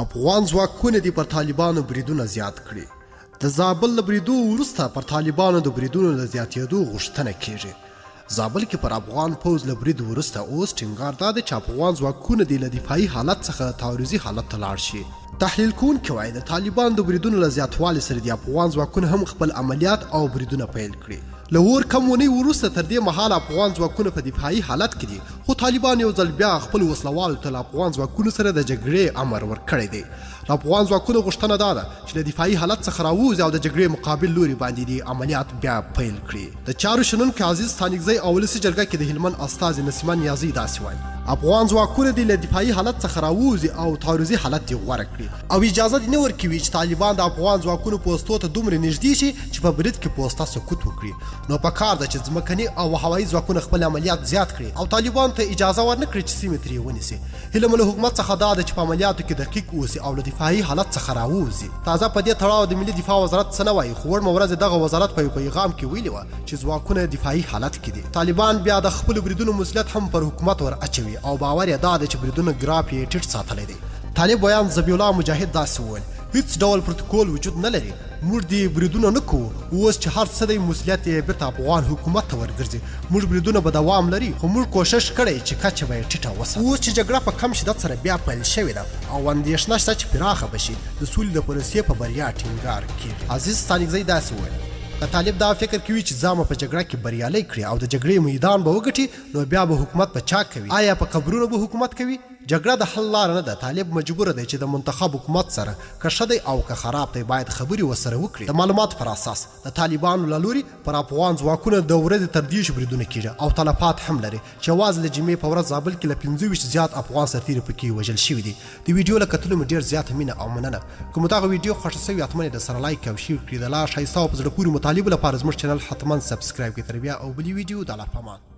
افغان ځواکونه دې پر طالبانو بریدونه زیات کړي. د زابل له بریدو وروسته پر طالبانو د بریدونو د زیاتېدو غوښتنه کیږي. زابل کې پر افغان پوځ له برید وروسته اوس ټینګار دا دی چې افغان ځواکونه دې له دفاعي حالت څخه تعرضي حالت ته لاړ شي. تحلیل کوونکي وایي د طالبانو د بریدونو له زیاتوالي سره د افغان ځواکونه هم خپل عملیات او بریدونه پیل کړي. له اور کم ونې وروسته تر دې مهاله افغان ځواکونه په دفاعي حالت کې دي، خو طالبان یو ځل بیا خپل وسلوالو ته له افغان ځواکونو سره د جګړې امر ورکړی دی. له افغان ځواکونو غوښتنه دا ده چې له دفاعي حالت څخه راووځي او د جګړې مقابل لوري باندې دي عملیات بیا پیل کړي. د چارو شنونکي عزیز ستانکزی او ولسي جرګه کې د هلمند استازي نسیمه نیازي داسې وایي افغان ځواکونه دې له دفاعي حالت څخه راووځي او تعرضي حالت یې غوره کړي او اجازه دې نه ورکوي چې طالبان د افغان ځواکونو پوستو ته دومره نږدې شي چې په برید کې پوسته سقوط وکړي. نو پکار ده چې ځمکني او هوایي ځواکونه خپل عملیات زیات کړي او طالبان ته اجازه ورنه کړي چې سیمې ترې ونیسي. هیله مو له حکومت څخه دا ده چې په عملیاتو کې دقیق اوسي او له دفاعي حالت څخه راووځي. تازه په دې تړاو د ملي دفاع وزارت څه نه وایي، خو وړمه ورځ دغه وزارت په پیغام کې ویلي وه چې ځواکونه دفاعي حالت کې دي. طالبان بیا د خپلو بریدونو مسؤلیت هم پر حکومت ور اچوي او باور یې دا ده چې بریدونه ګراف یې ټیټ ساتلی دی. طالب ویان ذبیح الله مجاهد داسې وویل هیڅ ډول پروتوکول وجود نه لري، موږ دې بریدونه نه کوو، اوس چې هر څه دی مسؤلیت یې بیرته افغان حکومت ته ورګرځي. موږ بریدونه به دوام لري، خو موږ کوشش کړی چې کچه به یې ټیټه وساتو. اوس چې جګړه په کم شدت سره بیا پیل شوې ده او اندېښنه شته چې پراخه به شي، د سولې د پالیسۍ په بریا ټینګار کیږي. عزیز ستانکزی داسې وویل که طالب دا فکر کوي چې ځان په جګړه کې بریالی کړي او د جګړې میدان به وګټي، نو بیا به حکومت په چا کوي؟ آیا په قبرونو به حکومت کوي؟ جګړه د حل لاره نه ده. طالب مجبور دی چې د منتخب حکومت سره که ښه دی او که خراب دی باید خبرې ورسره وکړي. د معلوماتو پر اساس د طالبانو له لوري پر افغان ځواکونه د ورځې تر 10 بریدونه کیږي او تلفات هم لري چې یوازې د جمعې په ورځ زابل کې له 25 زیات افغان سرتیري پکې وژل شوي دي. د ویډیو له کتلو مې ډېر زیاته مینه او مننه. که مو دغه ویډیو خوښه سوي حتما یې د سره لایک او شیر کړئ. د لا ښایسته او په زړه پورې مطالبو لپاره زموږ چینل حتما سبسکرایب کړئ. تر بیا او بلې ویډیو د الله په امان.